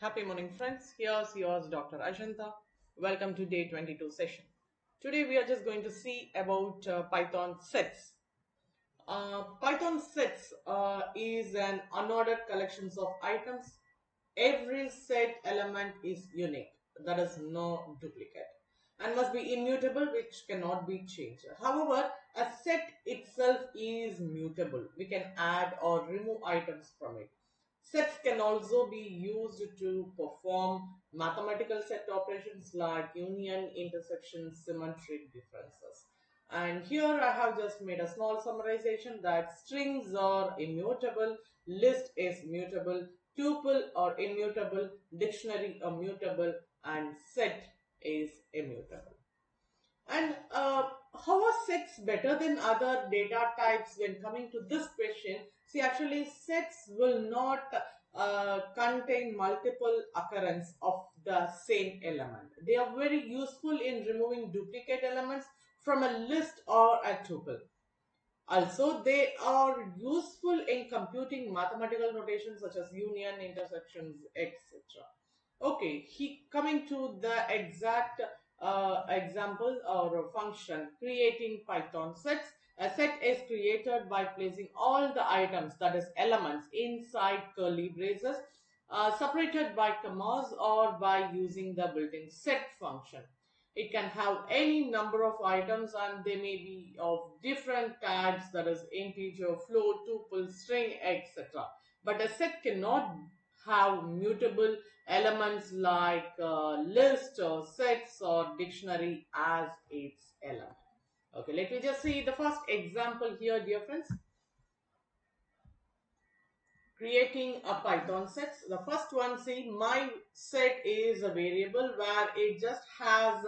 Happy morning, friends. Here's yours, Dr. Ashanta. Welcome to day 22 session. Today we are just going to see about Python sets. Python sets is an unordered collections of items. Every set element is unique. That is no duplicate and must be immutable, which cannot be changed. However, a set itself is mutable. We can add or remove items from it. Sets can also be used to perform mathematical set operations like union, intersection, symmetric differences. And here I have just made a small summarization that strings are immutable, list is mutable, tuple are immutable, dictionary are mutable, and set is immutable. And how are sets better than other data types when coming to this question? See, actually sets will not contain multiple occurrence of the same element. They are very useful in removing duplicate elements from a list or a tuple. Also, they are useful in computing mathematical notations such as union, intersections, etc. Okay, coming to the exact example or function creating Python sets. A set is created by placing all the items, that is elements, inside curly braces, separated by commas or by using the built-in set function. It can have any number of items and they may be of different types, that is integer, float, tuple, string, etc. But a set cannot have mutable elements like list or sets or dictionary as its element. Okay, let me just see the first example here, dear friends. Creating a Python set. The first one, see, my set is a variable where it just has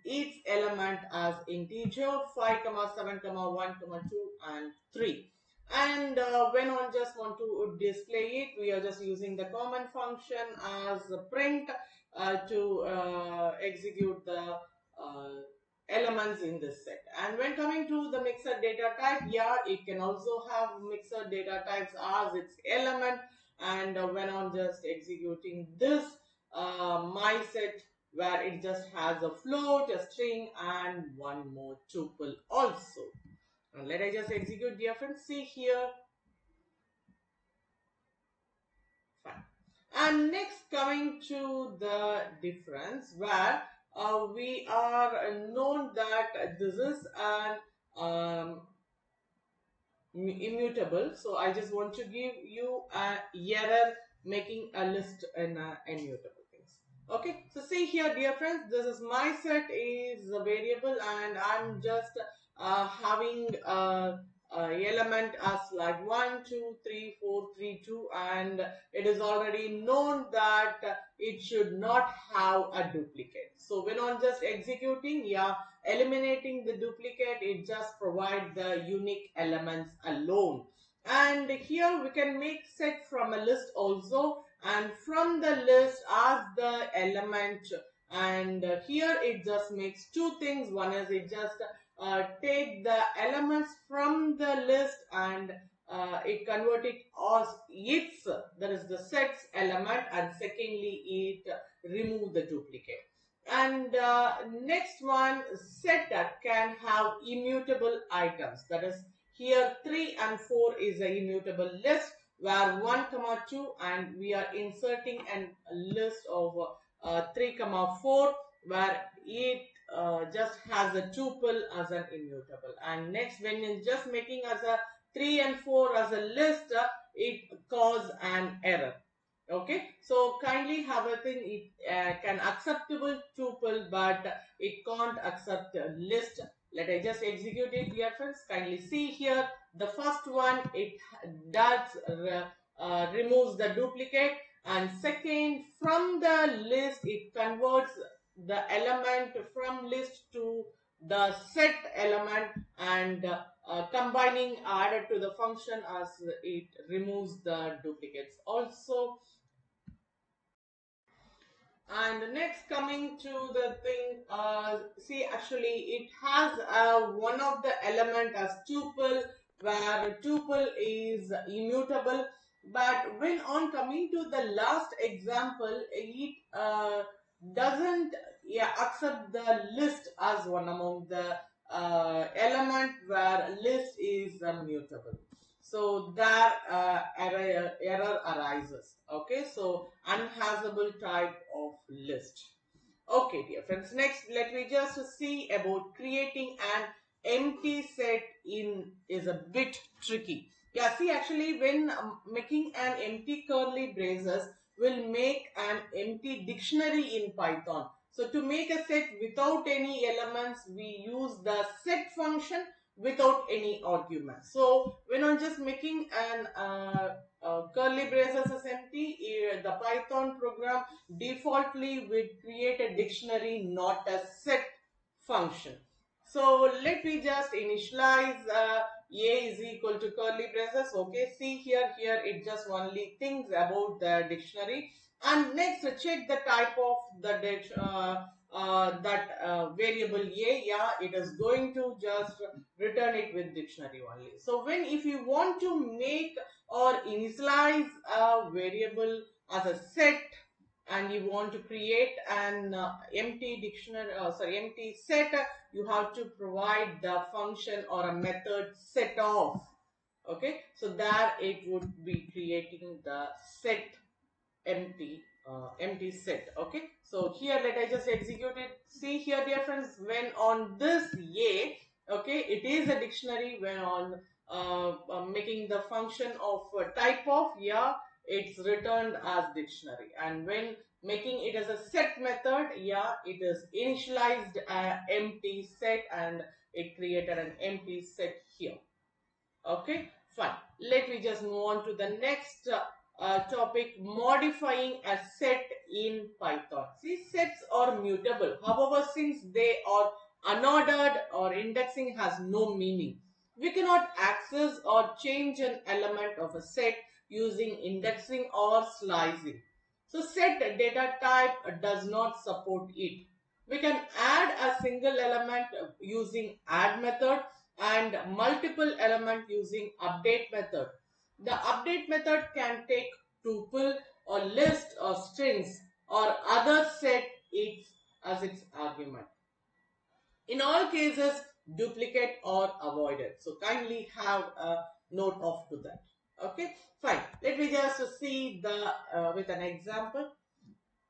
its element as integer 5, 7, 1, 2 and 3. And when one just want to display it, we are just using the common function as print to execute the elements in this set. And when coming to the mixed data type, yeah, it can also have mixed data types as its element. And when I'm just executing this my set, where it just has a float, a string, and one more tuple also. Now let I just execute, dear friends. See here. Fine. And next, coming to the difference, where we are known that this is an immutable. So I just want to give you an error making a list in immutable things. Okay, so see here, dear friends, this is my set is a variable and I'm just having element as like 1 2 3 4 3 2, and it is already known that it should not have a duplicate. So when on just executing, yeah, eliminating the duplicate, it just provides the unique elements alone. And here we can make set from a list also, and from the list as the element. And here it just makes two things. One is it just take the elements from the list and it convert it as its, that is the sets element, and secondly it remove the duplicate. And next one, set that can have immutable items, that is here 3 and 4 is a immutable list where 1 comma 2 and we are inserting a list of 3 comma 4 where it just has a tuple as an immutable. And next, when it's just making as a 3 and 4 as a list, it cause an error. Okay, so kindly have a thing, it can acceptable tuple but it can't accept a list. Let I just execute it, dear friends. Kindly see here, the first one, it does removes the duplicate, and second, from the list it converts the element from list to the set element, and combining added to the function as it removes the duplicates also. And next, coming to the thing, see, actually it has one of the element as tuple, where tuple is immutable, But when on coming to the last example, it doesn't, yeah, accept the list as one among the element where list is mutable. So that error arises. Okay, so unhasable type of list. Okay, dear friends, next let me just see about creating an empty set in is a bit tricky. Yeah, see, actually when making an empty curly braces will make an empty dictionary in Python. So to make a set without any elements, we use the set function without any arguments. So when I'm just making an curly braces is empty, the Python program defaultly would create a dictionary, not a set function. So let me just initialize a is equal to curly braces. Okay, see here it just only thinks about the dictionary. And next check the type of the variable a. Yeah, it is going to just return it with dictionary only. So when if you want to make or initialize a variable as a set and you want to create an empty dictionary, empty set, you have to provide the function or a method set of. Okay, so there it would be creating the set empty set. Okay, so here let I just execute it. See here, dear friends, when on this a, okay, it is a dictionary. When on making the function of type of, yeah, it's returned as dictionary. And when making it as a set method, yeah, it is initialized empty set and it created an empty set here. Okay, fine. Let me just move on to the next topic, modifying a set in Python. See, sets are mutable. However, since they are unordered or indexing has no meaning, we cannot access or change an element of a set using indexing or slicing. So, set data type does not support it. We can add a single element using add method and multiple element using update method. The update method can take tuple or list or strings or other set its as its argument. In all cases, duplicate or avoided. So kindly have a note of to that. Okay, fine. Let me just see the with an example.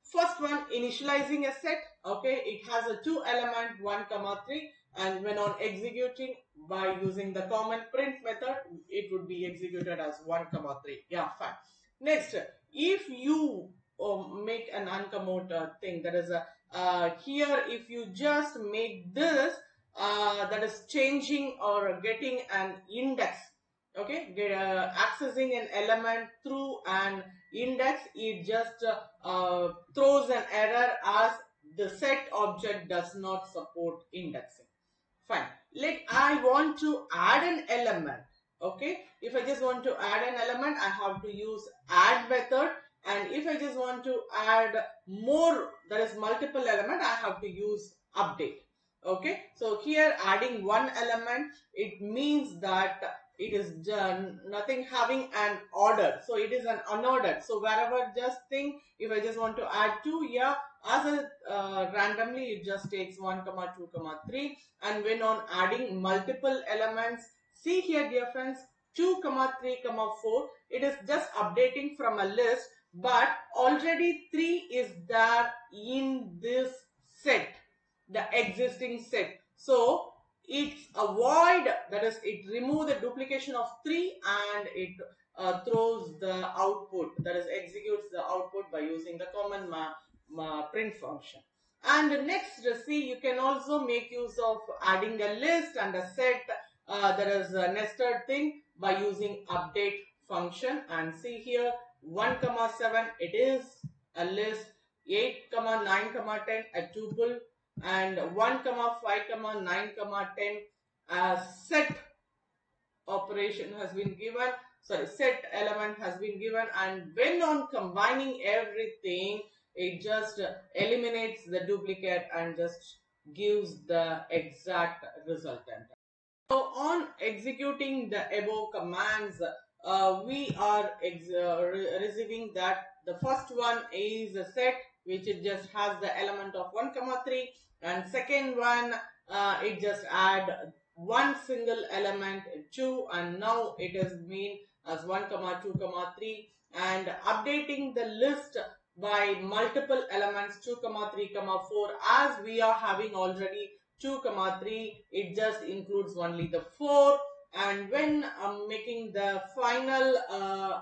First one, initializing a set. Okay, it has a two element 1 comma 3, and when on executing by using the common print method, it would be executed as 1 comma 3. Yeah, fine. Next, if you make an uncommon thing, that is a here if you just make this that is changing or getting an index. Okay, accessing an element through an index, it just throws an error as the set object does not support indexing. Fine. I want to add an element. Okay. If I just want to add an element, I have to use add method. And if I just want to add more, that is multiple element, I have to use update. Okay. So here adding one element, it means that it is nothing having an order. So it is an unordered. So wherever just think, if I just want to add 2, yeah, as a randomly it just takes 1 comma 2 comma 3. And when on adding multiple elements, see here, dear friends, 2 comma 3 comma 4, it is just updating from a list, but already 3 is there in this set, the existing set. So it's a void, that is it remove the duplication of 3 and it throws the output, that is executes the output by using the common print function. And next, see, you can also make use of adding a list and a set, that is a nested thing, by using update function. And see here 1 comma 7, it is a list. 8 comma 9 comma 10, a tuple. And 1 comma 5 comma 9 comma 10, a set operation has been given, sorry, set element has been given. And when on combining everything, it just eliminates the duplicate and just gives the exact resultant. So on executing the above commands, we are receiving that the first one is a set which it just has the element of 1 comma 3, and second one it just add one single element 2, and now it has been as 1 comma 2 comma 3, and updating the list by multiple elements 2 comma 3 comma 4. As we are having already 2 comma 3, it just includes only the 4. And when making the final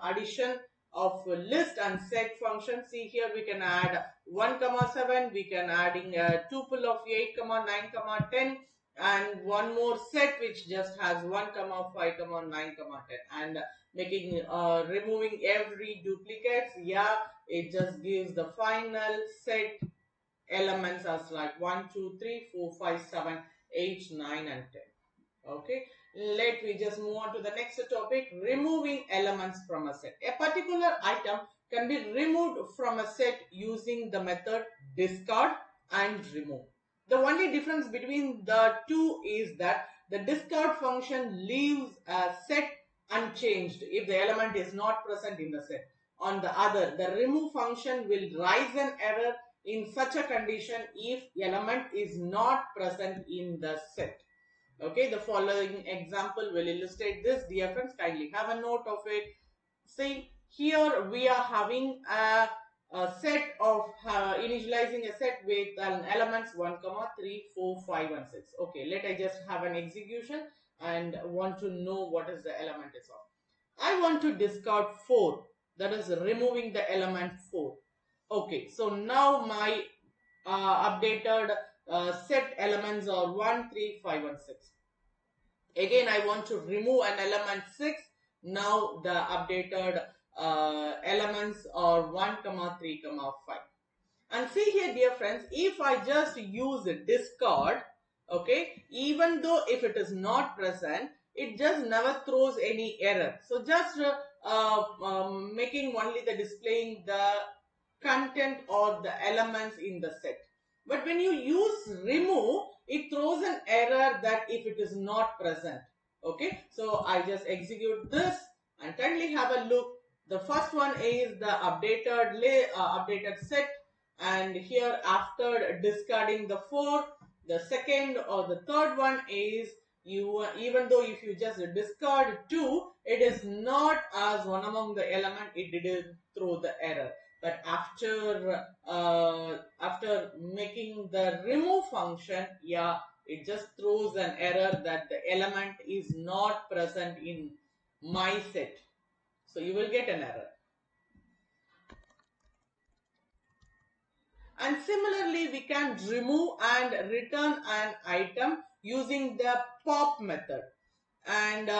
addition of list and set function, see here we can add 1 comma 7, we can adding a tuple of 8 comma 9 comma 10, and one more set which just has 1 comma 5 comma 9 comma 10, and making removing every duplicates. Yeah, it just gives the final set elements as like 1 2 3 4 5 7 8 9 and 10. Okay, let me just move on to the next topic, removing elements from a set. A particular item can be removed from a set using the method discard and remove. The only difference between the two is that the discard function leaves a set unchanged if the element is not present in the set. On the other, the remove function will raise an error in such a condition if element is not present in the set. Okay, the following example will illustrate this. Dear friends, kindly have a note of it. See, here we are having a set of initializing a set with elements 1 comma 3 4 5 and 6. Okay, let I just have an execution and want to know what is the element is of. I want to discard 4, that is removing the element 4. Okay, so now my updated set elements are 1 3 5 and 6. Again, I want to remove an element 6. Now the updated elements are 1 comma 3 comma 5. And see here, dear friends, if I just use discard, okay, even though if it is not present, it just never throws any error. So just making only the displaying the content or the elements in the set. But when you use remove, it throws an error that if it is not present. Okay, so I just execute this and kindly have a look. The first one is the updated set, and here after discarding the 4, the second or the third one is you, even though if you just discard 2, it is not as one among the element, it didn't throw the error. But after making the remove function, yeah, it just throws an error that the element is not present in my set. So you will get an error. And similarly, we can remove and return an item using the pop method. And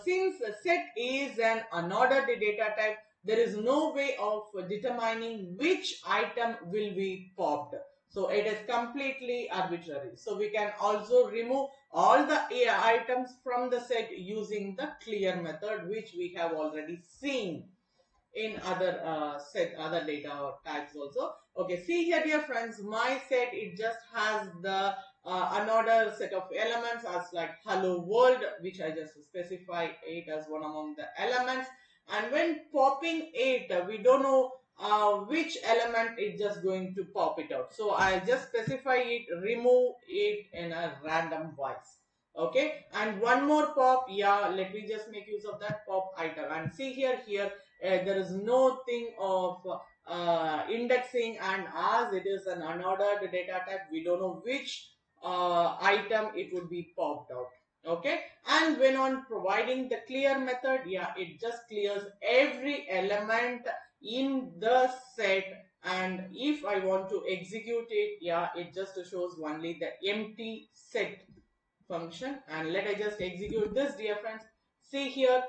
since set is an unordered data type, there is no way of determining which item will be popped. So it is completely arbitrary. So we can also remove all the items from the set using the clear method, which we have already seen in other data types also. Okay, see here, dear friends, my set, it just has the unordered set of elements as like hello world, which I just specify it as one among the elements. And when popping it, we don't know which element is just going to pop it out. So I just specify it, remove it in a random wise. Okay, and one more pop. Yeah, let me just make use of that pop item. And see here, there is no thing of indexing, and as it is an unordered data type, we don't know which item it would be popped out. Okay, and when on providing the clear method, yeah, it just clears every element in the set. And if I want to execute it, yeah, it just shows only the empty set function. And let I just execute this, dear friends. See here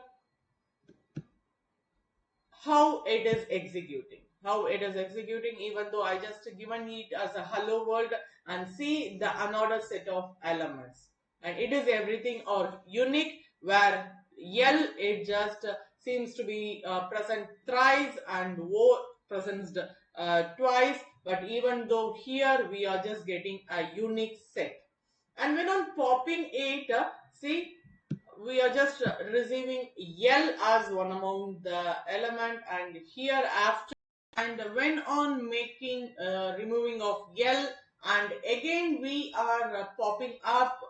how it is executing, even though I just given it as a hello world, and see the unordered set of elements, and it is everything or unique, where L it just seems to be present thrice and O presents twice, but even though here we are just getting a unique set. And when on popping it, see we are just receiving L as one among the element, and here after and when on making removing of L, and again we are popping up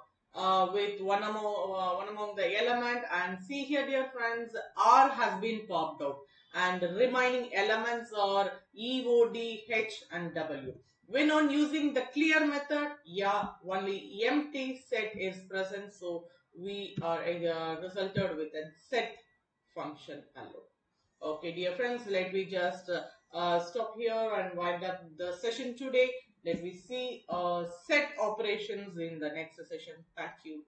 with one among the element, and see here dear friends, R has been popped out and remaining elements are E, O, D, H and W. When on using the clear method, yeah, only empty set is present, so we are resulted with a set function alone. Okay, dear friends, let me just stop here and wind up the session today. Let me see set operations in the next session. Thank you.